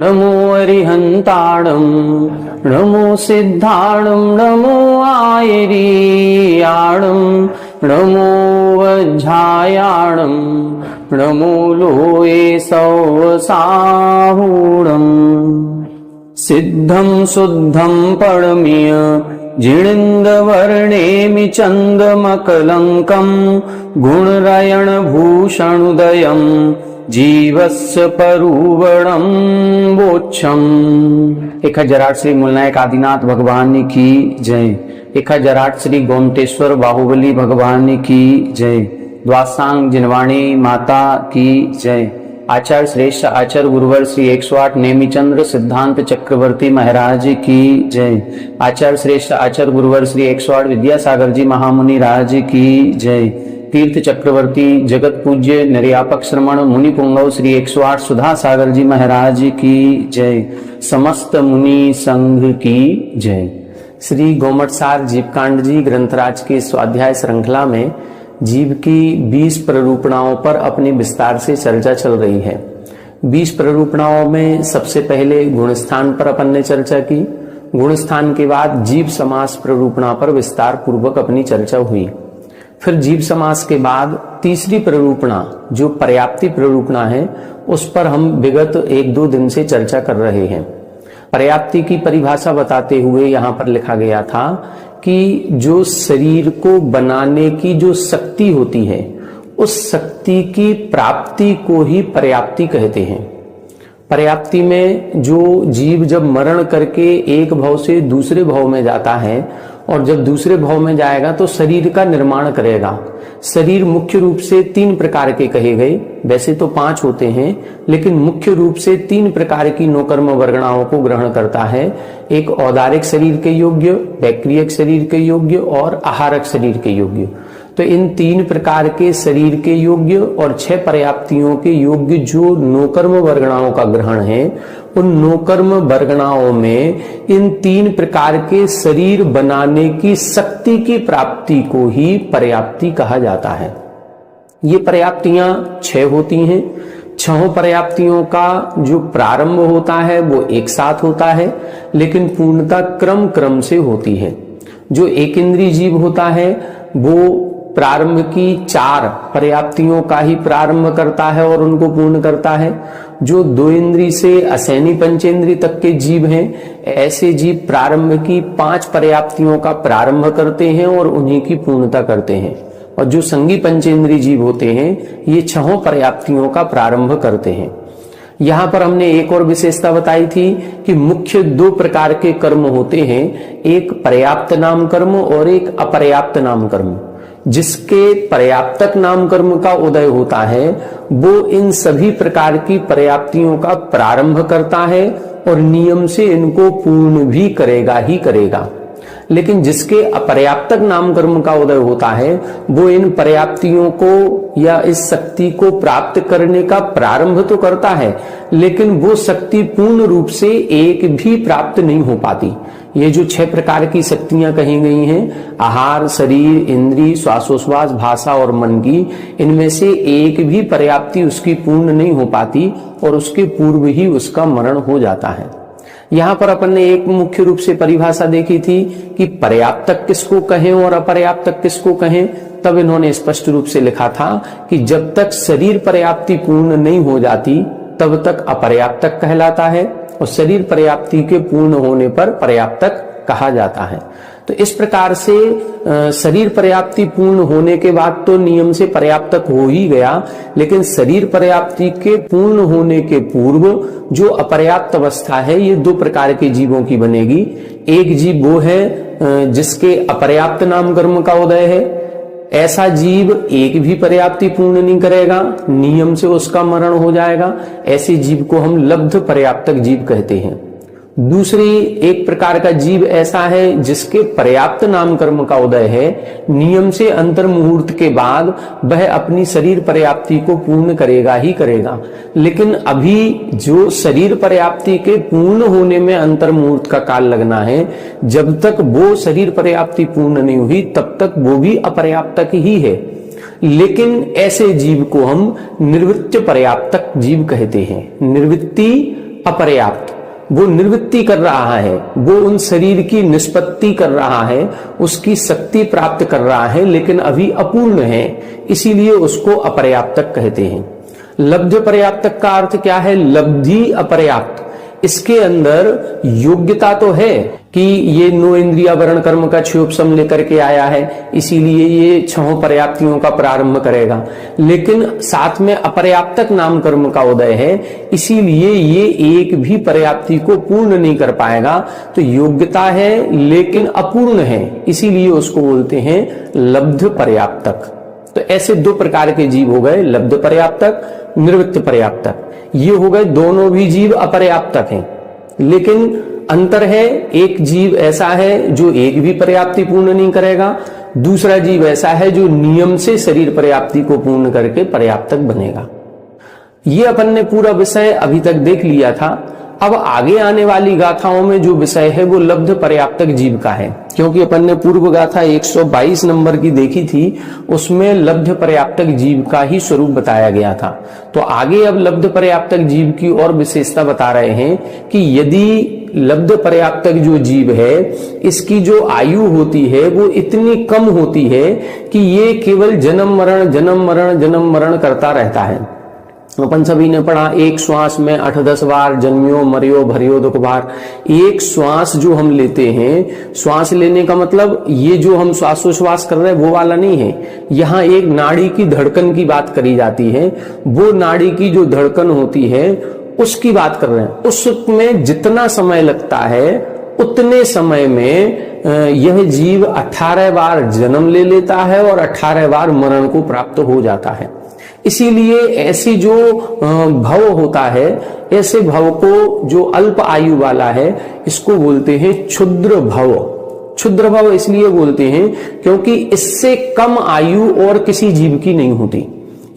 नमो अरिहंताणं नमो सिद्धाणं नमो आयरीयाणं नमो वज्झायाणं नमो लोये सौसाहूणं सिद्धं शुद्धं परमीय जिणिन्दवर्णेमि चन्दमकलङ्कं गुणरयणभूषणुदयं जीवस्य परुवणं वोच्छम्। 1008 श्री मूलनायक आदिनाथ भगवान की जय। 1008 श्री गोमटेश्वर बाहुबली भगवान की जय। द्वासांग जिनवाणी माता की जय। आचार्य श्रेष्ठ आचार्य गुरुवर श्री 108 नेमिचंद्र सिद्धांत चक्रवर्ती महाराज की जय। आचार्य श्रेष्ठ आचार्य गुरुवर श्री 108 विद्यासागर जी महामुनि राज की जय। तीर्थ चक्रवर्ती जगत पूज्य निर्यापक श्रमण मुनि पुंगव श्री 108 सुधा सागर जी महाराज की जय। समस्त मुनि संघ की जय। श्री गोमटसार जीवकांड जी ग्रंथराज के स्वाध्याय श्रृंखला में जीव की 20 प्ररूपणाओं पर अपनी विस्तार से चर्चा चल रही है। 20 प्ररूपणाओं में सबसे पहले गुणस्थान पर अपन ने चर्चा की। गुणस्थान के बाद जीव समास प्ररूपणा पर विस्तार पूर्वक अपनी चर्चा हुई। फिर जीव समास के बाद तीसरी प्ररूपणा जो पर्याप्ति प्ररूपणा है उस पर हम विगत 1-2 दिन से चर्चा कर रहे हैं। पर्याप्ति की परिभाषा बताते हुए यहाँ पर लिखा गया था कि जो शरीर को बनाने की जो शक्ति होती है उस शक्ति की प्राप्ति को ही पर्याप्ति कहते हैं। पर्याप्ति में जो जीव जब मरण करके एक भव से दूसरे भव में जाता है और जब दूसरे भव में जाएगा तो शरीर का निर्माण करेगा। शरीर मुख्य रूप से 3 प्रकार के कहे गए, वैसे तो 5 होते हैं लेकिन मुख्य रूप से 3 प्रकार की नौकर्म वर्गणाओं को ग्रहण करता है। एक औदारिक शरीर के योग्य, वैक्रियक शरीर के योग्य और आहारक शरीर के योग्य। तो इन 3 प्रकार के शरीर के योग्य और 6 पर्याप्तियों के योग्य जो नौकर्म वर्गणाओं का ग्रहण है, उन नौकर्म वर्गणाओं में इन 3 प्रकार के शरीर बनाने की शक्ति की प्राप्ति को ही पर्याप्ति कहा जाता है। ये पर्याप्तियां 6 होती हैं। 6 पर्याप्तियों का जो प्रारंभ होता है वो एक साथ होता है लेकिन पूर्णता क्रम क्रम से होती है। जो एक इंद्रिय जीव होता है वो प्रारंभ की 4 पर्याप्तियों का ही प्रारंभ करता है और उनको पूर्ण करता है। जो 2 इंद्रिय से असैनी पंचेंद्रिय तक के जीव हैं, ऐसे जीव प्रारंभ की 5 पर्याप्तियों का प्रारंभ करते हैं और उन्हीं की पूर्णता करते हैं। और जो संगी पंचेंद्रिय जीव होते हैं ये 6 पर्याप्तियों का प्रारंभ करते हैं। यहाँ पर हमने एक और विशेषता बताई थी कि मुख्य 2 प्रकार के कर्म होते हैं, एक पर्याप्त नाम कर्म और एक अपर्याप्त नाम कर्म। जिसके पर्याप्तक नाम कर्म का उदय होता है वो इन सभी प्रकार की पर्याप्तियों का प्रारंभ करता है और नियम से इनको पूर्ण भी करेगा ही करेगा। लेकिन जिसके अपर्याप्तक नाम कर्म का उदय होता है वो इन पर्याप्तियों को या इस शक्ति को प्राप्त करने का प्रारंभ तो करता है लेकिन वो शक्ति पूर्ण रूप से एक भी प्राप्त नहीं हो पाती। ये जो 6 प्रकार की शक्तियां कही गई हैं, आहार, शरीर, इंद्रिय, श्वासोश्वास, भाषा और मन की, इनमें से एक भी पर्याप्ति उसकी पूर्ण नहीं हो पाती और उसके पूर्व ही उसका मरण हो जाता है। यहाँ पर अपन ने एक मुख्य रूप से परिभाषा देखी थी कि पर्याप्तक किसको कहें और अपर्याप्तक किसको कहें। तब इन्होंने स्पष्ट रूप से लिखा था कि जब तक शरीर पर्याप्ति पूर्ण नहीं हो जाती तब तक अपर्याप्तक कहलाता है और शरीर पर्याप्ति के पूर्ण होने पर पर्याप्तक कहा जाता है। तो इस प्रकार से शरीर पर्याप्ति पूर्ण होने के बाद तो नियम से पर्याप्तक हो ही गया, लेकिन शरीर पर्याप्ति के पूर्ण होने के पूर्व जो अपर्याप्त अवस्था है ये 2 प्रकार के जीवों की बनेगी। एक जीव वो है जिसके अपर्याप्त नाम कर्म का उदय है, ऐसा जीव एक भी पर्याप्ति पूर्ण नहीं करेगा, नियम से उसका मरण हो जाएगा। ऐसे जीव को हम लब्ध पर्याप्तक जीव कहते हैं। दूसरी एक प्रकार का जीव ऐसा है जिसके पर्याप्त नाम कर्म का उदय है, नियम से अंतर मुहूर्त के बाद वह अपनी शरीर पर्याप्ति को पूर्ण करेगा ही करेगा। लेकिन अभी जो शरीर पर्याप्ति के पूर्ण होने में अंतर मुहूर्त का काल लगना है, जब तक वो शरीर पर्याप्ति पूर्ण नहीं हुई तब तक वो भी अपर्याप्तक ही है। लेकिन ऐसे जीव को हम निर्वृत्ति पर्याप्तक जीव कहते हैं। निर्वृत्ति अपर्याप्त, वो निवृत्ति कर रहा है, वो उन शरीर की निष्पत्ति कर रहा है, उसकी शक्ति प्राप्त कर रहा है, लेकिन अभी अपूर्ण है, इसीलिए उसको अपर्याप्तक कहते हैं। लब्ध पर्याप्तक का अर्थ क्या है? लब्धि अपर्याप्त। इसके अंदर योग्यता तो है कि ये 9 इंद्रिया वर्ण कर्म का क्षयोपशम लेकर के आया है, इसीलिए ये 6 पर्याप्तियों का प्रारंभ करेगा, लेकिन साथ में अपर्याप्तक नाम कर्म का उदय है, इसीलिए ये एक भी पर्याप्ति को पूर्ण नहीं कर पाएगा। तो योग्यता है लेकिन अपूर्ण है, इसीलिए उसको बोलते हैं लब्ध पर्याप्तक। तो ऐसे 2 प्रकार के जीव हो गए, लब्ध पर्याप्तक, निवृत्त पर्याप्तक। ये हो गए, दोनों भी जीव अपर्याप्तक हैं, लेकिन अंतर है, एक जीव ऐसा है जो एक भी पर्याप्ति पूर्ण नहीं करेगा, दूसरा जीव ऐसा है जो नियम से शरीर पर्याप्ति को पूर्ण करके पर्याप्तक बनेगा। ये अपन ने पूरा विषय अभी तक देख लिया था। अब आगे आने वाली गाथाओं में जो विषय है वो लब्ध पर्याप्तक जीव का है, क्योंकि अपन ने पूर्व गाथा 122 नंबर की देखी थी, उसमें लब्ध पर्याप्तक जीव का ही स्वरूप बताया गया था। तो आगे अब लब्ध पर्याप्तक जीव की और विशेषता बता रहे हैं कि यदि लब्ध पर्याप्तक जो जीव है, इसकी जो आयु होती है वो इतनी कम होती है कि ये केवल जन्म मरण जन्म मरण जन्म मरण करता रहता है। अपन सभी ने पढ़ा, एक श्वास में 8-10 बार जन्मियो मरियो भरियो दुख भार। एक श्वास जो हम लेते हैं, श्वास लेने का मतलब ये जो हम श्वासोश्वास कर रहे हैं वो वाला नहीं है। यहाँ एक नाड़ी की धड़कन की बात करी जाती है, वो नाड़ी की जो धड़कन होती है उसकी बात कर रहे हैं। उसमें जितना समय लगता है उतने समय में यह जीव 18 बार जन्म ले लेता है और 18 बार मरण को प्राप्त हो जाता है। इसीलिए ऐसी जो भव होता है, ऐसे भव को जो अल्प आयु वाला है, इसको बोलते हैं क्षुद्र भव। क्षुद्र भव इसलिए बोलते हैं क्योंकि इससे कम आयु और किसी जीव की नहीं होती।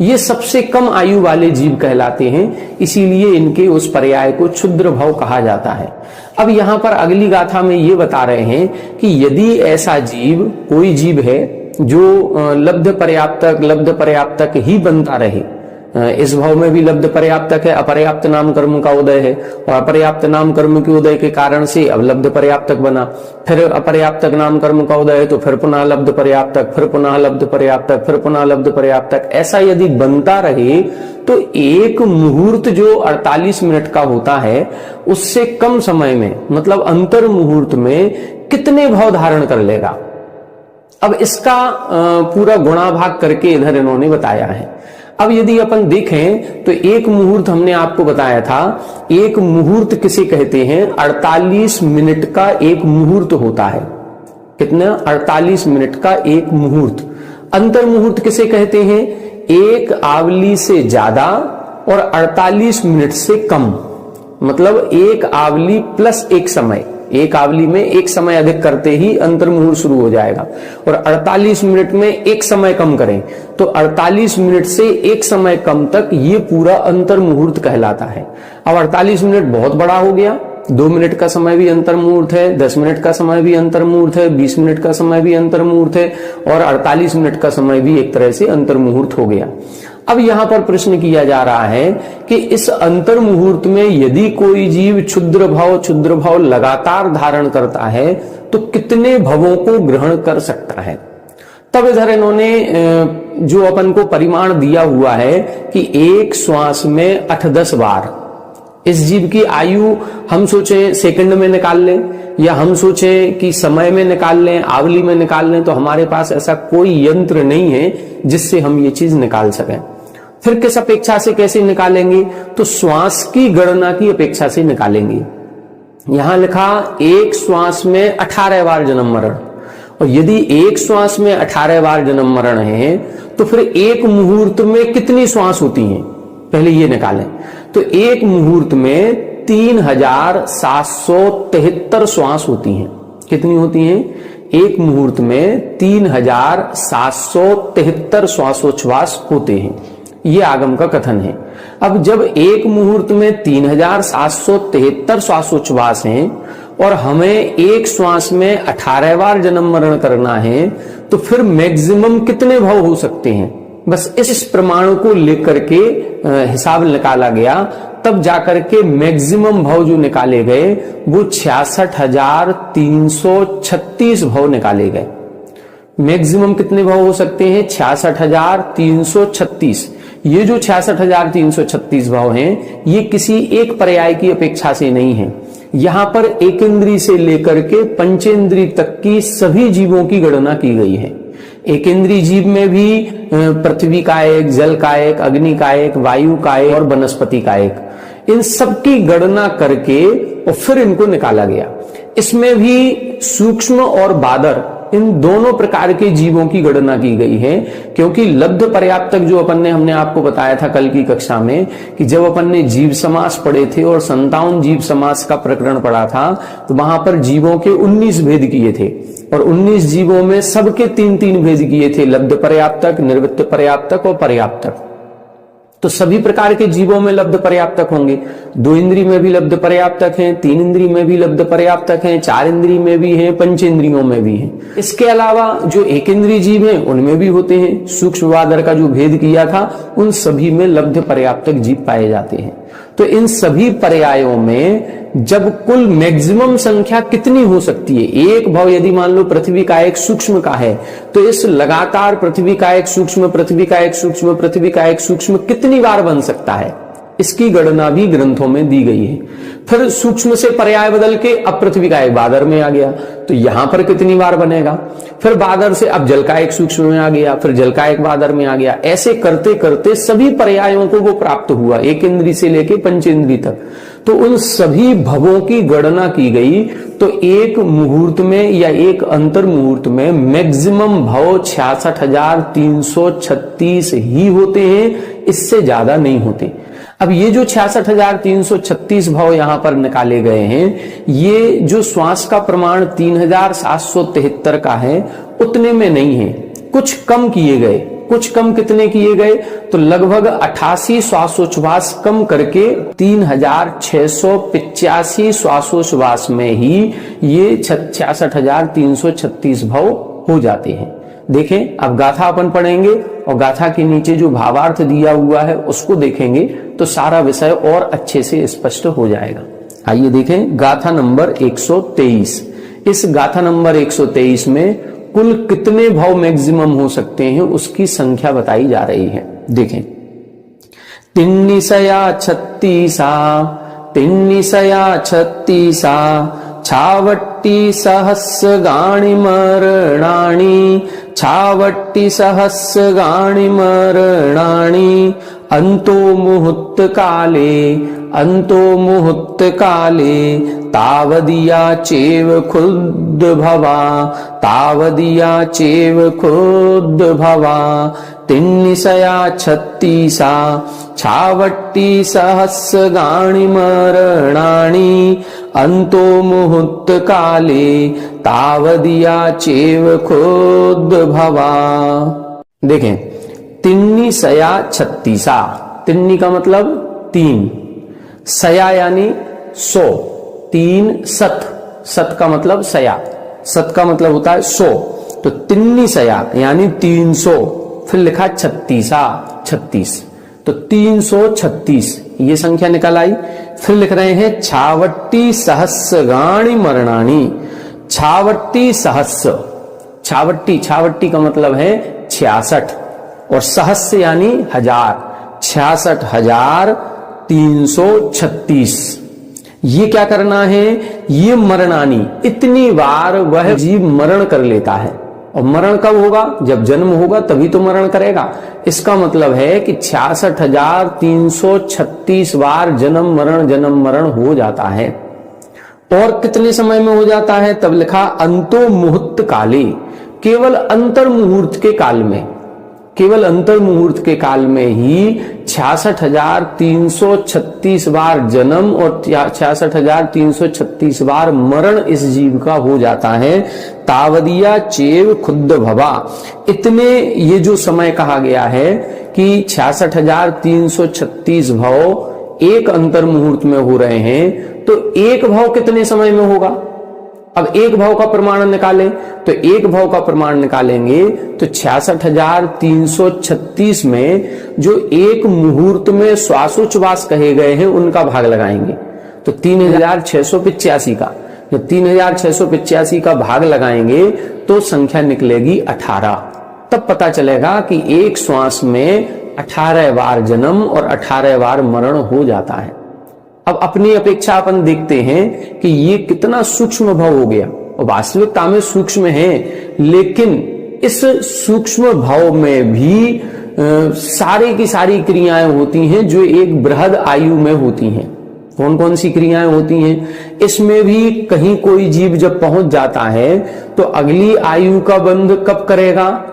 ये सबसे कम आयु वाले जीव कहलाते हैं, इसीलिए इनके उस पर्याय को क्षुद्र भव कहा जाता है। अब यहाँ पर अगली गाथा में ये बता रहे हैं कि यदि ऐसा जीव, कोई जीव है जो लब्ध पर्याप्तक ही बनता रहे, इस भाव में भी लब्ध पर्याप्तक है, अपर्याप्त नाम कर्म का उदय है, और अपर्याप्त नाम कर्म के उदय के कारण से अब लब्ध पर्याप्तक बना, फिर अपर्याप्तक नाम कर्म का उदय है तो फिर पुनः लब्ध पर्याप्तक, फिर पुनः लब्ध पर्याप्तक, फिर पुनः लब्ध पर्याप्तक। ऐसा यदि बनता रहे तो एक मुहूर्त जो 48 मिनट का होता है, उससे कम समय में, मतलब अंतर मुहूर्त में कितने भाव धारण कर लेगा। अब इसका पूरा गुणाभाग करके इधर इन्होंने बताया है। अब यदि अपन देखें तो एक मुहूर्त हमने आपको बताया था, एक मुहूर्त किसे कहते हैं? 48 मिनट का एक मुहूर्त होता है। कितना? 48 मिनट का एक मुहूर्त। अंतर मुहूर्त किसे कहते हैं? एक आवली से ज्यादा और 48 मिनट से कम, मतलब एक आवली प्लस एक समय। एक आवली में एक समय अधिक करते ही अंतर मुहूर्त शुरू हो जाएगा, और 48 मिनट में एक समय कम करें तो 48 मिनट से एक समय कम तक ये पूरा अंतर मुहूर्त कहलाता है। अब 48 मिनट बहुत बड़ा हो गया, 2 मिनट का समय भी अंतर मुहूर्त है, 10 मिनट का समय भी अंतर मुहूर्त है, 20 मिनट का समय भी अंतर मुहूर्त है, और 48 मिनट का समय भी एक तरह से अंतर मुहूर्त हो गया। अब यहां पर प्रश्न किया जा रहा है कि इस अंतर मुहूर्त में यदि कोई जीव क्षुद्र भाव लगातार धारण करता है तो कितने भवों को ग्रहण कर सकता है। तब इधर इन्होंने जो अपन को परिमाण दिया हुआ है कि एक श्वास में 8-10 बार, इस जीव की आयु हम सोचें सेकंड में निकाल लें, या हम सोचें कि समय में निकाल लें, आवली में निकाल लें, तो हमारे पास ऐसा कोई यंत्र नहीं है जिससे हम ये चीज निकाल सकें। फिर किस अपेक्षा से कैसे निकालेंगे? तो श्वास की गणना की अपेक्षा से निकालेंगे। यहां लिखा एक श्वास में 18 बार जन्म मरण, और यदि एक श्वास में 18 बार जन्म मरण है तो फिर एक मुहूर्त में कितनी श्वास होती हैं, पहले ये निकालें। तो एक मुहूर्त में 3773 श्वास होती हैं। कितनी होती हैं? एक मुहूर्त में 3773 श्वासोच्छ्वास होते हैं, ये आगम का कथन है। अब जब एक मुहूर्त में 3773 श्वासोच्छ्वास हैं और हमें एक श्वास में 18 बार जन्म मरण करना है तो फिर मैक्सिमम कितने भव हो सकते हैं? बस इस प्रमाण को लेकर के हिसाब निकाला गया, तब जाकर के मैक्सिमम भव जो निकाले गए वो 66,336 भव निकाले गए। मैक्सिमम कितने भव हो सकते हैं? 66,336। ये जो 66,336 भव हैं, ये किसी एक पर्याय की अपेक्षा से नहीं है। यहां पर एक इंद्री से लेकर के पंचेंद्री तक की सभी जीवों की गणना की गई है। एक इंद्री जीव में भी पृथ्वी का एक, जल का एक, अग्नि का एक, वायु का एक और वनस्पति का एक, इन सबकी गणना करके और फिर इनको निकाला गया। इसमें भी सूक्ष्म और बादर, इन दोनों प्रकार के जीवों की गणना की गई है, क्योंकि लब्ध पर्याप्तक जो हमने आपको बताया था कल की कक्षा में कि जब अपन ने जीव समास पढ़े थे और 57 जीव समास का प्रकरण पढ़ा था, तो वहां पर जीवों के 19 भेद किए थे और 19 जीवों में सबके 3-3 भेद किए थे, लब्ध पर्याप्तक, निर्वृत्त पर्याप्तक और पर्याप्तक। तो सभी प्रकार के जीवों में लब्ध पर्याप्तक होंगे। 2 इंद्री में भी लब्ध पर्याप्तक हैं, 3 इंद्री में भी लब्ध पर्याप्तक हैं, 4 इंद्री में भी हैं, पंचेंद्रियों में भी हैं। इसके अलावा जो एक इंद्री जीव हैं उनमें भी होते हैं। सूक्ष्म बादर का जो भेद किया था उन सभी में लब्ध पर्याप्तक जीव पाए जाते हैं। तो इन सभी पर्यायों में जब कुल मैक्सिमम संख्या कितनी हो सकती है? एक भव यदि मान लो पृथ्वी का एक सूक्ष्म का है, तो इस लगातार पृथ्वी का एक सूक्ष्म, पृथ्वी का एक सूक्ष्म, पृथ्वी का एक सूक्ष्म कितनी बार बन सकता है, इसकी गणना भी ग्रंथों में दी गई है। फिर सूक्ष्म से पर्याय बदल के अब पृथ्वी का एक बादर में आ गया, तो यहां पर कितनी बार बनेगा। फिर बादर से अब जल का एक सूक्ष्म में आ गया, फिर जल का एक बादर में आ गया। ऐसे करते करते सभी पर्यायों को वो प्राप्त हुआ, एक इंद्री से लेके पंचेंद्री तक। तो उन सभी भवों की गणना की गई, तो एक मुहूर्त में या एक अंतर मुहूर्त में मैक्सिमम भव 66,336 ही होते हैं, इससे ज्यादा नहीं होते। अब ये जो 66,336 भव यहां पर निकाले गए हैं, ये जो श्वास का प्रमाण 3,773 का है उतने में नहीं है, कुछ कम किए गए। कुछ कम कितने किए गए? तो लगभग 88 श्वासोच्छ्वास कम करके 3,685 श्वासोच्छ्वास में ही ये 66,336 भव हो जाते हैं। देखें, अब गाथा अपन पढ़ेंगे और गाथा के नीचे जो भावार्थ दिया हुआ है उसको देखेंगे तो सारा विषय और अच्छे से स्पष्ट हो जाएगा। आइए देखें गाथा नंबर 123। इस गाथा नंबर 123 में कुल कितने भव मैक्सिमम हो सकते हैं उसकी संख्या बताई जा रही है। देखें, 36 छावट्टी सहस्रगाणि मरणानि, छावट्टी सहस्रगाणि मरणानि, अंतो मुहूर्त काले तावदिया चेव खुद भवा, तावदिया चेव खुद भवा। 36 छावट्टी सहस्रगाणि मरणानि, अंतो मुहूर्त काले तावदिया चेव खुद भवा। देखें, 36 तिन्नी का मतलब 3, सया यानी 100, 3 सत का मतलब सया, सत का मतलब होता है 100, तो 36 यानी 300, फिर लिखा 36, तो 336 ये संख्या निकल आई। फिर लिख रहे हैं छावट्टी सहस्रगाणि मरणानि, छावट्टी सहस्र, छावट्टी का मतलब है 66 और सहस्र यानी 1000, 66,336। ये क्या करना है? ये मरणानी, इतनी बार वह जीव मरण कर लेता है। और मरण कब होगा? जब जन्म होगा तभी तो मरण करेगा। इसका मतलब है कि 66,336 बार जन्म मरण हो जाता है। और कितने समय में हो जाता है? तब लिखा अंतो मुहूर्त काले, केवल अंतर मुहूर्त के काल में, केवल अंतर मुहूर्त के काल में ही 66,336 बार जन्म और 66,336 बार मरण इस जीव का हो जाता है। तावदिया चेव खुद्द भवा, इतने ये जो समय कहा गया है कि 66,336 भव एक अंतर मुहूर्त में हो रहे हैं, तो एक भव कितने समय में होगा? अब एक भव का प्रमाण निकालें, तो एक भव का प्रमाण निकालेंगे तो 66,336 में जो एक मुहूर्त में श्वासोच्छ्वास कहे गए हैं उनका भाग लगाएंगे, तो 3,685 का, जब 3,685 का भाग लगाएंगे तो संख्या निकलेगी 18। तब पता चलेगा कि एक श्वास में 18 बार जन्म और 18 बार मरण हो जाता है। अब अपनी अपेक्षा अपन देखते हैं कि ये कितना सूक्ष्म भाव हो गया, और वास्तविकता में सूक्ष्म है, लेकिन इस सूक्ष्म भाव में भी सारी की सारी क्रियाएं होती हैं जो एक बृहद आयु में होती हैं। कौन कौन सी क्रियाएं होती हैं? इसमें भी कहीं कोई जीव जब पहुंच जाता है तो अगली आयु का बंध कब करेगा?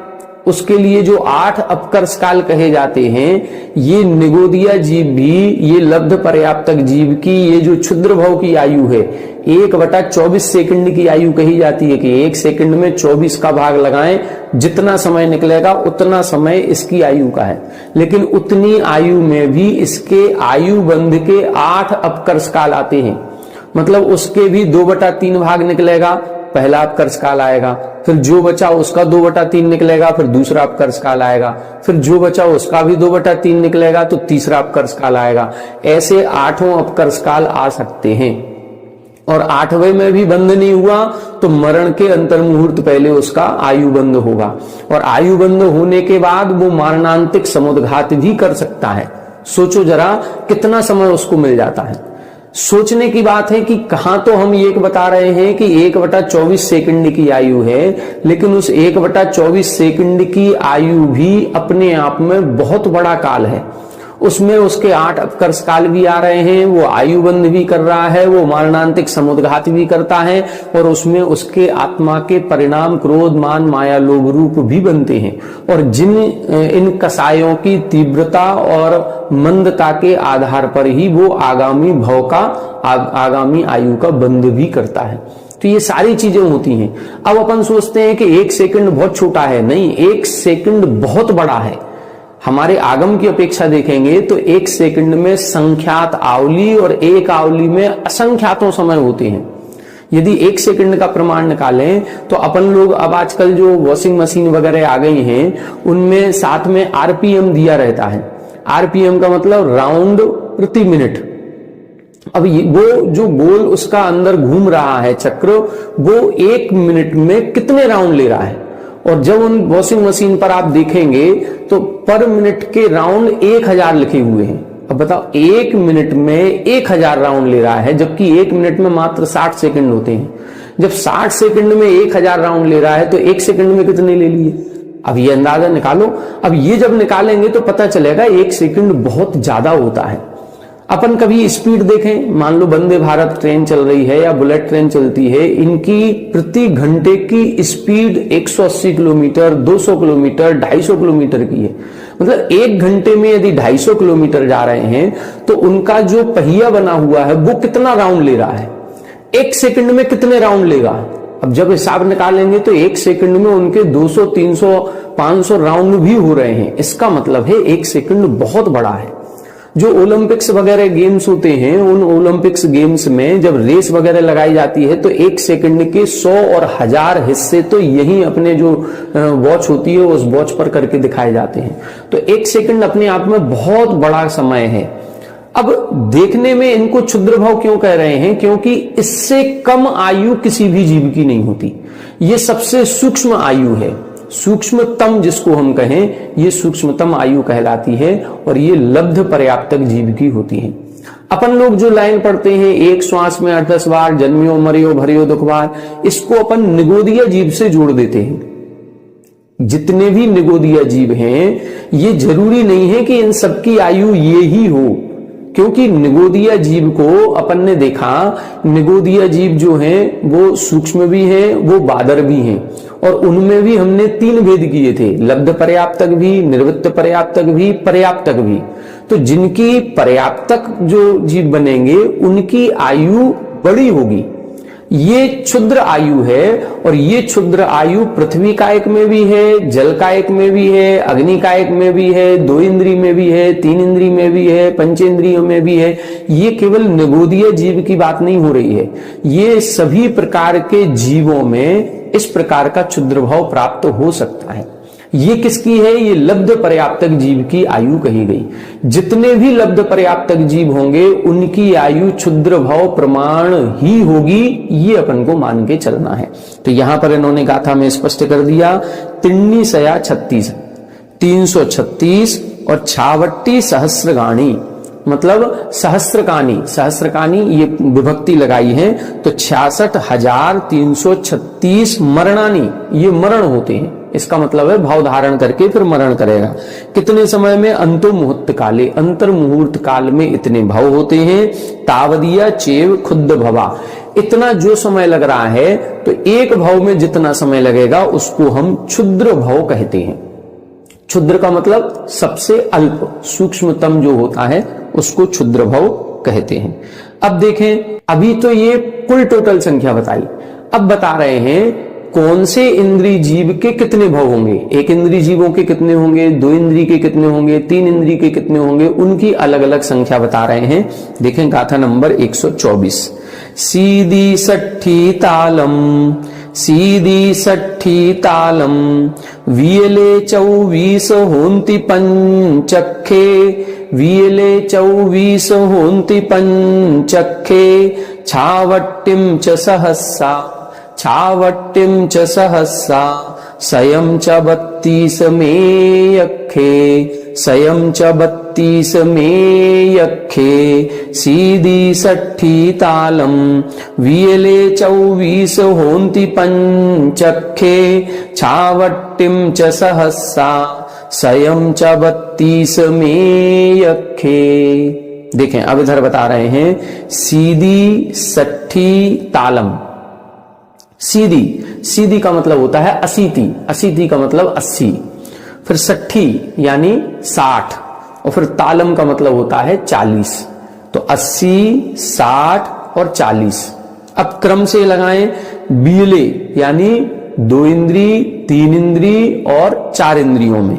उसके लिए जो 8 अपकर्ष काल कहे जाते हैं, ये निगोदिया जीव भी, ये लब्ध पर्याप्तक जीव की ये जो क्षुद्र भव की आयु है 1/24 सेकंड की आयु कही जाती है कि 1 सेकंड में 24 का भाग लगाएं, जितना समय निकलेगा उतना समय इसकी आयु का है। लेकिन उतनी आयु में भी इसके आयु बंध के 8 अपकर्ष काल आते हैं, मतलब उसके भी 2/3 भाग निकलेगा, पहला अपकर्ष काल आएगा, फिर जो बचा उसका 2/3 निकलेगा, फिर दूसरा अपकर्ष काल आएगा, फिर जो बचा उसका भी 2/3 निकलेगा तो तीसरा अपकर्ष काल आएगा। ऐसे 8 अपकर्ष काल आ सकते हैं, और 8वें में भी बंद नहीं हुआ तो मरण के अंतर मुहूर्त पहले उसका आयु बंद होगा, और आयु बंद होने के बाद वो मारणांतिक समुद्घात भी कर सकता है। सोचो जरा कितना समय उसको मिल जाता है। सोचने की बात है कि कहां तो हम ये बता रहे हैं कि 1/24 सेकंड की आयु है, लेकिन उस 1/24 सेकंड की आयु भी अपने आप में बहुत बड़ा काल है। उसमें उसके 8 अपकर्ष काल भी आ रहे हैं, वो आयु बंध भी कर रहा है, वो मारणांतिक समुद्घात भी करता है, और उसमें उसके आत्मा के परिणाम क्रोध मान माया लोभ रूप भी बनते हैं, और जिन इन कसायों की तीव्रता और मंदता के आधार पर ही वो आगामी भव का आगामी आयु का बंध भी करता है। तो ये सारी चीजें होती हैं। अब अपन सोचते हैं कि 1 सेकंड बहुत छोटा है, नहीं, 1 सेकंड बहुत बड़ा है। हमारे आगम की अपेक्षा देखेंगे तो 1 सेकंड में संख्यात आवली और एक आवली में असंख्यातों समय होते हैं। यदि 1 सेकंड का प्रमाण निकालें तो अपन लोग, अब आजकल जो वॉशिंग मशीन वगैरह आ गई हैं उनमें साथ में आरपीएम दिया रहता है। आरपीएम का मतलब राउंड प्रति मिनट। अब वो जो गोल उसका अंदर घूम रहा है चक्र, वो 1 मिनट में कितने राउंड ले रहा है, और जब उन वॉशिंग मशीन पर आप देखेंगे तो पर मिनट के राउंड 1000 लिखे हुए हैं। अब बताओ 1 मिनट में 1000 राउंड ले रहा है, जबकि 1 मिनट में मात्र 60 सेकंड होते हैं। जब 60 सेकंड में 1000 राउंड ले रहा है तो 1 सेकंड में कितने ले लिए? अब ये अंदाजा निकालो। अब ये जब निकालेंगे तो पता चलेगा 1 सेकंड बहुत ज्यादा होता है। अपन कभी स्पीड देखें, मान लो वंदे भारत ट्रेन चल रही है या बुलेट ट्रेन चलती है, इनकी प्रति घंटे की स्पीड 180 किलोमीटर, 200 किलोमीटर, 250 किलोमीटर की है। मतलब 1 घंटे में यदि 250 किलोमीटर जा रहे हैं तो उनका जो पहिया बना हुआ है वो कितना राउंड ले रहा है, 1 सेकंड में कितने राउंड लेगा। अब जब हिसाब निकालेंगे तो 1 सेकंड में उनके 200, 300, 500 राउंड भी हो रहे हैं। इसका मतलब है 1 सेकंड बहुत बड़ा है। जो ओलंपिक्स वगैरह गेम्स होते हैं, उन ओलंपिक्स गेम्स में जब रेस वगैरह लगाई जाती है तो 1 सेकंड के 100 और 1000 हिस्से तो यही अपने जो वॉच होती है उस वॉच पर करके दिखाए जाते हैं। तो 1 सेकंड अपने आप में बहुत बड़ा समय है। अब देखने में इनको क्षुद्र भाव क्यों कह रहे हैं? क्योंकि इससे कम आयु किसी भी जीव की नहीं होती। ये सबसे सूक्ष्म आयु है, सूक्ष्मतम जिसको हम कहें, ये सूक्ष्मतम आयु कहलाती है, और ये लब्ध पर्याप्तक जीव की होती है। अपन लोग जो लाइन पढ़ते हैं, 1 श्वास में 8-10 बार जन्मियो मरियो भरियो दुख बार, इसको अपन निगोदिया जीव से जोड़ देते हैं। जितने भी निगोदिया जीव हैं, ये जरूरी नहीं है कि इन सबकी आयु ये ही हो। क्योंकि निगोदीय जीव को अपन ने देखा, निगोदीय जीव जो हैं वो सूक्ष्म भी हैं, वो बादर भी हैं, और उनमें भी हमने 3 भेद किए थे, लब्ध पर्याप्तक भी, निर्वृत्त पर्याप्तक भी, पर्याप्तक भी। तो जिनकी पर्याप्तक जो जीव बनेंगे उनकी आयु बड़ी होगी। ये क्षुद्र आयु है, और ये क्षुद्र आयु पृथ्वी कायक में भी है, जल कायक में भी है, अग्नि कायक में भी है, 2 इंद्री में भी है, 3 इंद्री में भी है, पंचेंद्रियों में भी है। ये केवल निगोदीय जीव की बात नहीं हो रही है, ये सभी प्रकार के जीवों में इस प्रकार का क्षुद्र भाव प्राप्त हो सकता है। ये किसकी है? ये लब्ध पर्याप्तक जीव की आयु कही गई। जितने भी लब्ध पर्याप्तक जीव होंगे उनकी आयु क्षुद्र भाव प्रमाण ही होगी, ये अपन को मान के चलना है। तो यहां पर इन्होंने गाथा में स्पष्ट कर दिया, तिन्नी सया 36, 336 और छावट्टी सहस्रगाणी, मतलब सहस्रकानी, सहस्रकानी ये विभक्ति लगाई है, तो 66,336 मरणानी, ये मरण होते हैं। इसका मतलब है भाव धारण करके फिर मरण करेगा। कितने समय में? अंतो मुहूर्त काले, अंतर मुहूर्त काल में इतने भाव होते हैं। तावदिया चेव खुद्द भवा, इतना जो समय लग रहा है, तो एक भाव में जितना समय लगेगा उसको हम क्षुद्र भाव कहते हैं। क्षुद्र का मतलब सबसे अल्प, सूक्ष्मतम जो होता है उसको क्षुद्र भाव कहते हैं। अब देखें, अभी तो ये कुल टोटल संख्या बताई, अब बता रहे हैं कौन से इंद्रिय जीव के कितने भाव होंगे। एक इंद्रिय जीवों के कितने होंगे, 2 इंद्रिय के कितने होंगे, 3 इंद्रिय के कितने होंगे, उनकी अलग अलग संख्या बता रहे हैं। देखें गाथा नंबर 124, सीधी सट्ठी तालम, सीधी सट्ठी तालम, वियले 24 होंति पंचखे, वियले 24 होंति पंचखे, छावट्टिम च सहस्सा, छावट्टिम च सहस्सा, सयं च 32 में यखे, सयं च 32 में यखे, सीधी सट्ठी तालम, वियले 24 होंति पंचखे, छावट्टिम च सहस्सा, सयं च 32 में यखे। देखें अब इधर बता रहे हैं सीधी सट्ठी तालम। सीधी, सीधी का मतलब होता है असीति, असीति का मतलब 80, फिर सट्ठी यानी 60, और फिर तालम का मतलब होता है 40। तो 80, 60 और 40। अब क्रम से लगाएं, बीले यानी 2 इंद्री, 3 इंद्री और 4 इंद्रियों में।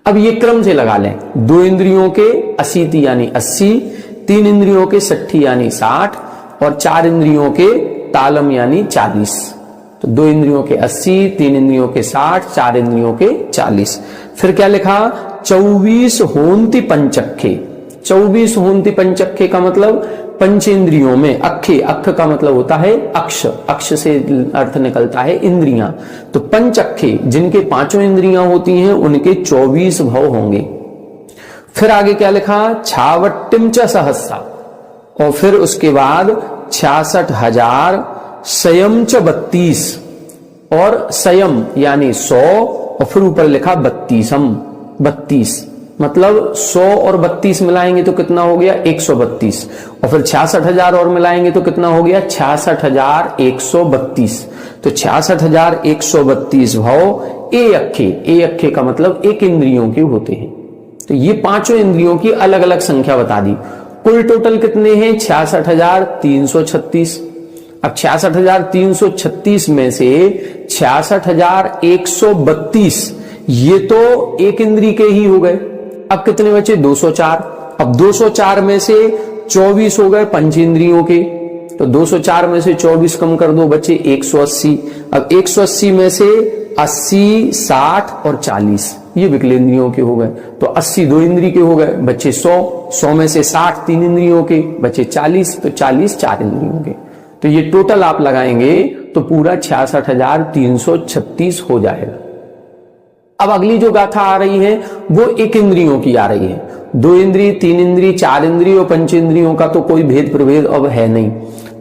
अब ये क्रम से लगा लें, 2 इंद्रियों के असीति यानी 80, 3 इंद्रियों के सट्ठी यानी 60 और 4 इंद्रियों के तालम यानी 40। तो 2 इंद्रियों के 80, 3 इंद्रियों के 60, 4 इंद्रियों के 40। फिर क्या लिखा? 24 होंति पंचखे। 24 होंति पंचखे का मतलब पंचेंद्रियों में, अखे, अक्ष का मतलब होता है अक्ष, अक्ष से अर्थ निकलता है इंद्रियां। तो पंचखे जिनके 5 इंद्रियां होती हैं उनके 24 भाव होंगे। फिर आगे क्या लिखा? छावट्टिम च सहस्सा, और फिर उसके बाद 66,000, सयम च 32, और सयम यानी 100, और फिर ऊपर लिखा 32, 32 मतलब 100 और 32 मिलाएंगे तो कितना हो गया? 132, और फिर 66,000 और मिलाएंगे तो कितना हो गया? 66,132। तो 66,132 भाव ए अखे, ए अखे का मतलब एक इंद्रियों के होते हैं। तो ये 5 इंद्रियों की अलग अलग संख्या बता दी। कुल टोटल कितने हैं? 66,336। अब 66,336 में से 66,132 ये तो एक इंद्री के ही हो गए। अब कितने बचे? 204। अब 204 में से 24 हो गए पंचेंद्रियों के, तो 204 में से 24 कम कर दो, बचे 180। अब 180 में से 80, 60 और 40 ये विकलेंद्रियों के हो गए। तो 80 2 इंद्री के हो गए, बचे 100। 100 में से 60 3 इंद्रियों के, बचे 40। तो 40 4 इंद्रियों के। तो ये टोटल आप लगाएंगे तो पूरा 66,336 हो जाएगा। अब अगली जो गाथा आ रही है वो एक इंद्रियों की आ रही है। 2 इंद्री, 3 इंद्री, 4 इंद्री और पंचेंद्रियों का तो कोई भेद प्रभेद अब है नहीं।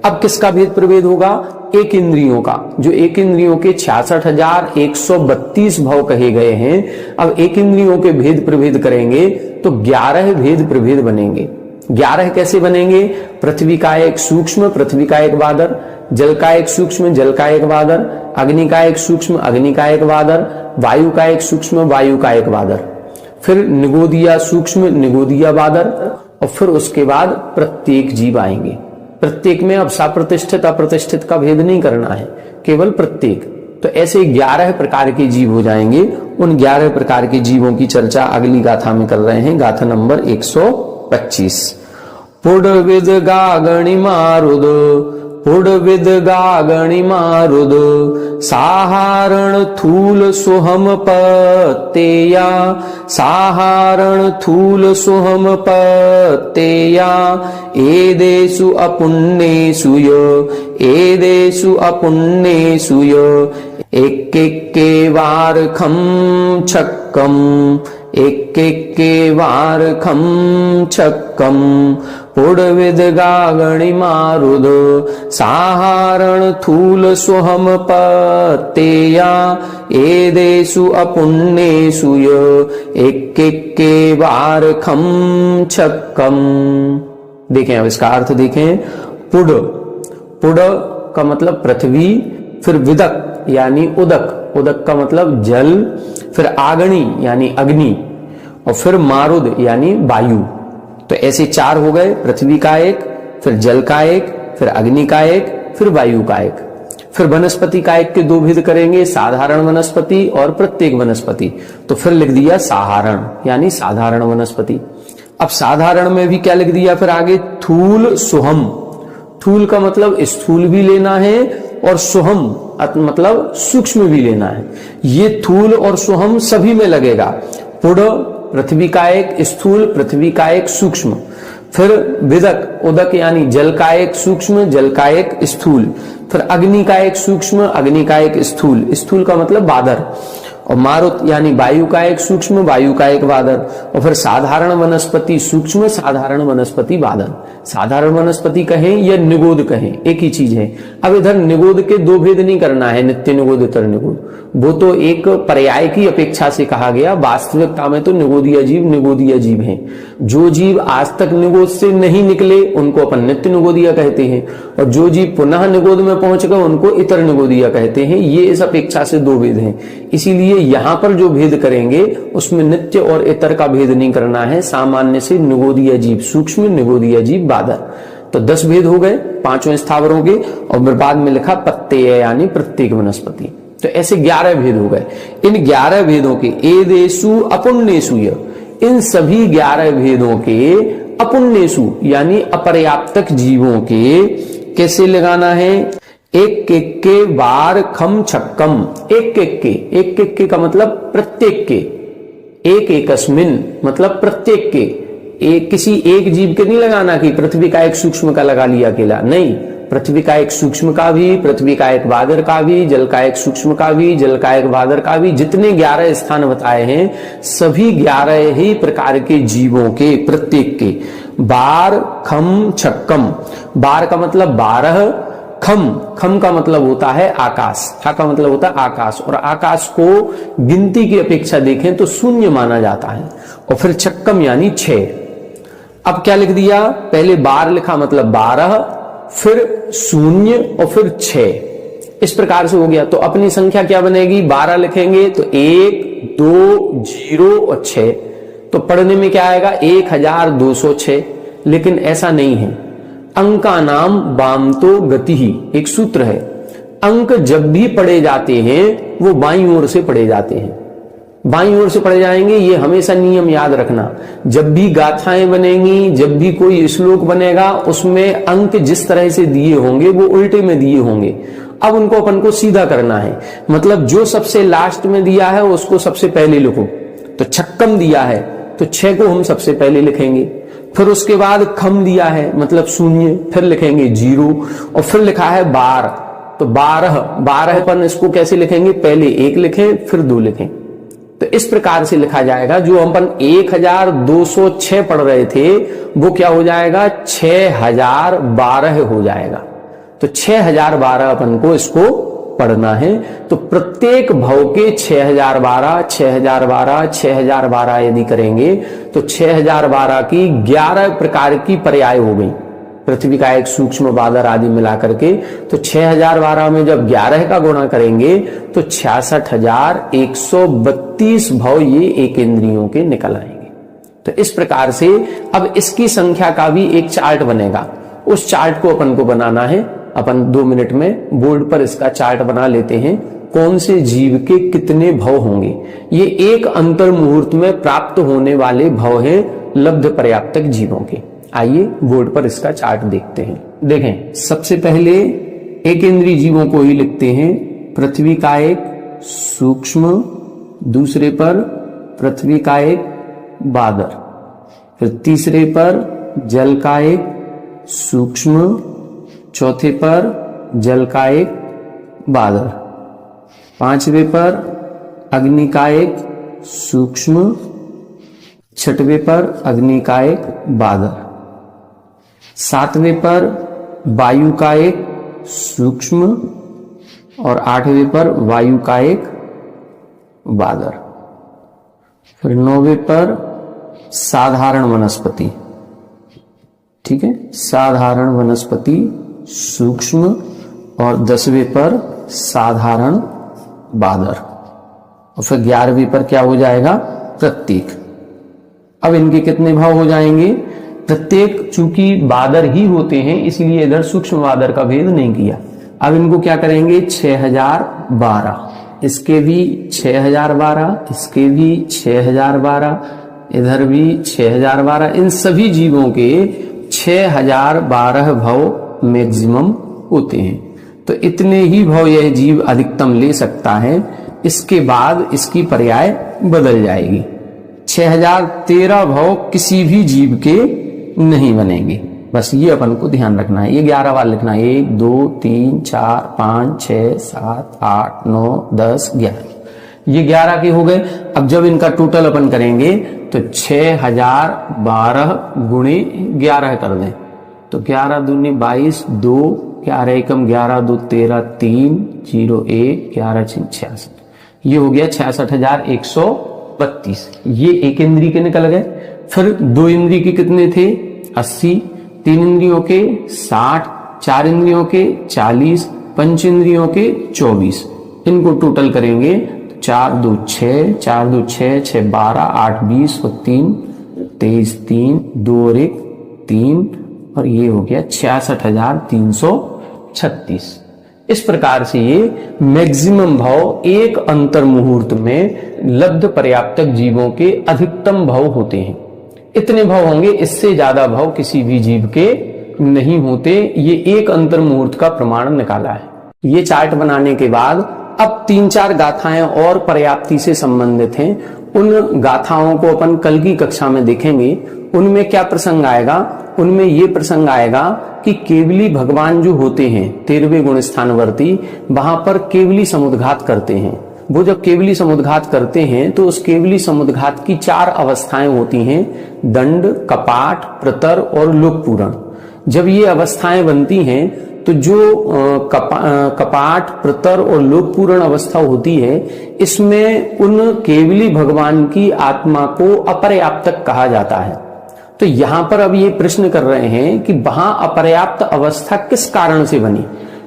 अब किसका भेद प्रभेद होगा? एक इंद्रियों का। जो एक इंद्रियों के 66,132 भाव कहे गए हैं, अब एक इंद्रियों के भेद प्रभेद करेंगे तो 11 भेद प्रभेद बनेंगे। 11 कैसे बनेंगे? पृथ्वी का एक सूक्ष्म, पृथ्वी का एक वादर, जल का एक सूक्ष्म, जल का एक वादर, अग्नि का एक सूक्ष्म, अग्नि का एक वादर, वायु का एक सूक्ष्म, वायु का एक वादर, फिर निगोदिया सूक्ष्म, निगोदिया वादर, और फिर उसके बाद प्रत्येक जीव आएंगे। प्रत्येक में अब साप्रतिष्ठित अप्रतिष्ठित का भेद नहीं करना है, केवल प्रत्येक। तो ऐसे 11 प्रकार के जीव हो जाएंगे। उन 11 प्रकार के जीवों की चर्चा अगली गाथा में कर रहे हैं, गाथा नंबर 125। पुडविद गागणि मारुद, पुडविद गागणि मारुद, साहारण थूल सुहम पत्तेया, साहारण थूल सुहम पत्तेया, एदेषु अपुण्येषु एदेषु अपुण्येषु एक के वार खम छक्कम, एक के वार खम छक्कम, पुडविद गागणि मारुद, साहारण थूल सुहम पत्तेया, एदेषु अपुण्येषु एक के वार खम छक्कम। देखें, अब इसका अर्थ देखें। पुड, पुड का मतलब पृथ्वी, फिर विदक यानी उदक, उदक का मतलब जल, फिर आगणी यानी अग्नि, और फिर मारुद यानी वायु। तो ऐसे 4 हो गए, पृथ्वी का एक, फिर जल का एक, फिर अग्नि का एक, फिर वायु का एक। फिर वनस्पति का एक के 2 भेद करेंगे, साधारण वनस्पति और प्रत्येक वनस्पति। तो फिर लिख दिया साधारण यानी साधारण वनस्पति। अब साधारण में भी क्या लिख दिया फिर आगे? थूल सुहम। थूल का मतलब स्थूल भी लेना है और सुहम मतलब सूक्ष्म भी लेना है। ये थूल और सुहम सभी में लगेगा। पुड पृथ्वी का एक स्थूल, पृथ्वी का एक सूक्ष्म, फिर विदक उदक यानी जल का एक सूक्ष्म, जल का एक स्थूल, फिर अग्नि का एक सूक्ष्म, अग्नि का एक स्थूल, स्थूल का मतलब बादर, और मारुत यानी वायु का एक सूक्ष्म, वायु का एक वादर, और फिर साधारण वनस्पति सूक्ष्म, साधारण वनस्पति वादर। साधारण वनस्पति कहें या निगोद कहें, एक ही चीज है। अब इधर निगोद के 2 भेद नहीं करना है, नित्य निगोद इतर निगोद, वो तो एक पर्याय की अपेक्षा से कहा गया। वास्तविकता में तो निगोदिया जीव हैं। जो जीव आज तक निगोद से नहीं निकले उनको अपन नित्य निगोदिया कहते हैं, और जो जीव पुनः निगोद में पहुंच गए उनको इतर निगोदिया कहते हैं। ये इस अपेक्षा से 2 भेद हैं। इसीलिए यहां पर जो भेद करेंगे उसमें नित्य और इतर का भेद नहीं करना है। सामान्य से निगोदिया जीव सूक्ष्म, निगोदिया जीव बादर। तो 10 भेद हो गए 5वें स्थावरों के, और बाद में लिखा पत्तेय यानी प्रत्येक वनस्पति। तो ऐसे 11 भेद हो गए। इन 11 भेदों के एदेषु अपुण्येषु, इन सभी 11 भेदों के अपुण्येषु यानी अपर्याप्तक जीवों के कैसे लगाना है? एक के वार खम छक्कम। एक के का मतलब प्रत्येक के, एक एकस्मिन मतलब प्रत्येक के। एक किसी एक जीव के नहीं लगाना कि पृथ्वी का एक सूक्ष्म का लगा लिया अकेला, नहीं। पृथ्वी का एक सूक्ष्म का भी, पृथ्वी का एक वादर का भी, जल का एक सूक्ष्म का भी, जल का एक वादर का भी, जितने 11 स्थान बताए हैं सभी 11 ही प्रकार के जीवों के प्रत्येक के बार खम छक्कम। बार का मतलब 12, खम का मतलब होता है आकाश, खा का मतलब होता है आकाश, और आकाश को गिनती की अपेक्षा देखें तो शून्य माना जाता है। और फिर छक्कम यानी 6। अब क्या लिख दिया? पहले बार लिखा मतलब 12, फिर शून्य और फिर 6। इस प्रकार से हो गया। तो अपनी संख्या क्या बनेगी? 12 लिखेंगे तो 1, 2, 0 और 6। तो पढ़ने में क्या आएगा? 1206। लेकिन ऐसा नहीं है। अंका नाम वामतो गति ही एक सूत्र है। अंक जब भी पढ़े जाते हैं वो बाईं ओर से पढ़े जाते हैं, बाईं ओर से पढ़े जाएंगे। ये हमेशा नियम याद रखना। जब भी गाथाएं बनेंगी, जब भी कोई श्लोक बनेगा, उसमें अंक जिस तरह से दिए होंगे वो उल्टे में दिए होंगे। अब उनको अपन को सीधा करना है, मतलब जो सबसे लास्ट में दिया है उसको सबसे पहले लिखो। तो छक्कम दिया है तो 6 को हम सबसे पहले लिखेंगे। फिर उसके बाद खम दिया है मतलब शून्य, फिर लिखेंगे 0, और फिर लिखा है 12 तो 12 अपन इसको कैसे लिखेंगे? पहले 1 लिखें फिर 2 लिखें। तो इस प्रकार से लिखा जाएगा। जो अपन 1206 पढ़ रहे थे वो क्या हो जाएगा? 6012 हो जाएगा। तो 6012 अपन को इसको पढ़ना है। तो प्रत्येक भव के 6012 6012 6012 यदि करेंगे तो 6012 की 11 प्रकार की पर्याय हो गई, पृथ्वी का एक सूक्ष्म बादर आदि मिला करके। तो 6012 में जब 11 का गुणा करेंगे तो 66,132 भव ये एक इंद्रियों के निकल आएंगे। तो इस प्रकार से अब इसकी संख्या का भी एक चार्ट बनेगा, उस चार्ट को अपन को बनाना है। अपन 2 मिनट में बोर्ड पर इसका चार्ट बना लेते हैं, कौन से जीव के कितने भव होंगे। ये एक अंतर मुहूर्त में प्राप्त होने वाले भव हैं लब्ध पर्याप्तक जीवों के। आइए बोर्ड पर इसका चार्ट देखते हैं। देखें, सबसे पहले एक इंद्रिय जीवों को ही लिखते हैं। पृथ्वी का एक सूक्ष्म, दूसरे पर पृथ्वी का एक बादर, फिर तीसरे पर जल का एक सूक्ष्म, चौथे पर जल का एक बादर, पांचवे पर अग्नि का एक सूक्ष्म, छठवें पर अग्नि का एक बादर, सातवें पर वायु का एक सूक्ष्म और आठवें पर वायु का एक बादर, फिर 9वें पर साधारण वनस्पति, ठीक है, साधारण वनस्पति सूक्ष्म, और 10वें पर साधारण बादर, और फिर 11वें पर क्या हो जाएगा, प्रत्येक। अब इनके कितने भाव हो जाएंगे, प्रत्येक चूंकि बादर ही होते हैं इसलिए इधर सूक्ष्म बादर का भेद नहीं किया। अब इनको क्या करेंगे, 6012, इसके भी 6012, इसके भी 6012, इधर भी 6012, इन सभी जीवों के 6012 भव मैक्सिमम होते हैं। तो इतने ही भव यह जीव अधिकतम ले सकता है, इसके बाद इसकी पर्याय बदल जाएगी। 6013 भव किसी भी जीव के नहीं बनेंगे, बस ये अपन को ध्यान रखना है। ये 11 बार लिखना है, 1 2 3 4 5 6 7 8 9 10 11, ये 11 के हो गए। अब जब इनका टोटल अपन करेंगे तो 6012 गुणे 11 कर दें तो 11 दूनी 22, 2 11 एकम 11 2 13 3 0 1 11 6 66, ये हो गया 66,132। ये एक इंद्रिय के निकल गए। फिर 2 इंद्रिय के कितने थे, 80, 3 इंद्रियों के 60, 4 इंद्रियों के 40, 5 इंद्रियों के 24। इनको टोटल करेंगे 4 2 6, 4 2 6, 6 12, 8 20 और 3 23, 3 2 और 1 3, और ये हो गया 66,336। इस प्रकार से ये मैक्सिमम भाव एक अंतर मुहूर्त में लब्ध पर्याप्तक जीवों के अधिकतम भाव होते हैं। इतने भाव होंगे, इससे ज्यादा भाव किसी भी जीव के नहीं होते। ये एक अंतर मुहूर्त का प्रमाण निकाला है। ये चार्ट बनाने के बाद अब 3-4 गाथाएं और पर्याप्ति से संबंधित हैं। उन गाथाओं को अपन कल की कक्षा में देखेंगे। उनमें क्या प्रसंग आएगा, उनमें ये प्रसंग आएगा कि केवली भगवान जो होते हैं 13वें गुण स्थानवर्ती, वहां पर केवली समुद्घात करते हैं। वो जब केवली समुद्घात करते हैं तो उस केवली समुद्घात की 4 अवस्थाएं होती हैं, दंड, कपाट, प्रतर और लोकपूरण। जब ये अवस्थाएं बनती हैं तो जो कपाट, प्रतर और लोकपूर्ण अवस्था होती है, इसमें उन केवली भगवान की आत्मा को अपर्याप्तक कहा जाता है। तो यहां पर अब ये प्रश्न कर रहे हैं कि वहां अपर्याप्त अवस्था किस कारण से बनी,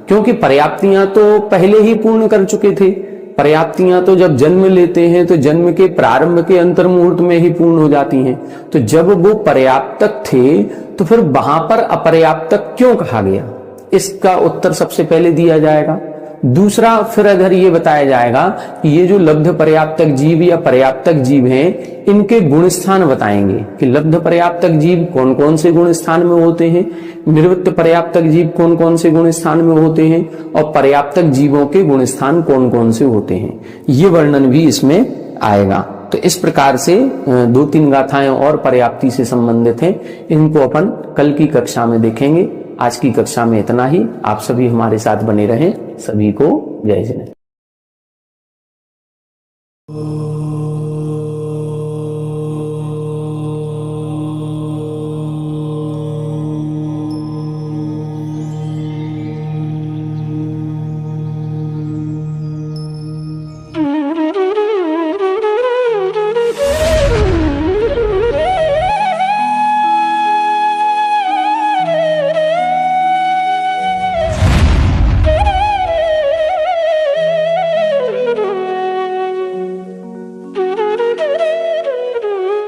क्योंकि पर्याप्तियां तो पहले ही पूर्ण कर चुके थे। पर्याप्तियां तो जब जन्म लेते हैं तो जन्म के प्रारंभ के अंतर मुहूर्त में ही पूर्ण हो जाती हैं। तो जब वो पर्याप्तक थे तो फिर वहां पर अपर्याप्तक क्यों कहा गया, इसका उत्तर सबसे पहले दिया जाएगा। दूसरा फिर इधर ये बताया जाएगा कि ये जो लब्ध पर्याप्तक जीव या पर्याप्तक जीव हैं, इनके गुण स्थान बताएंगे कि लब्ध पर्याप्तक जीव कौन कौन से गुण स्थान में होते हैं, निवृत्त पर्याप्तक जीव कौन कौन से गुण स्थान में होते हैं, और पर्याप्तक जीवों के गुण स्थान कौन कौन से होते हैं। ये वर्णन भी इसमें आएगा। तो इस प्रकार से 2-3 गाथाएं और पर्याप्ति से संबंधित हैं। इनको अपन कल की कक्षा में देखेंगे। आज की कक्षा में इतना ही। आप सभी हमारे साथ बने रहें। सभी को जय जय।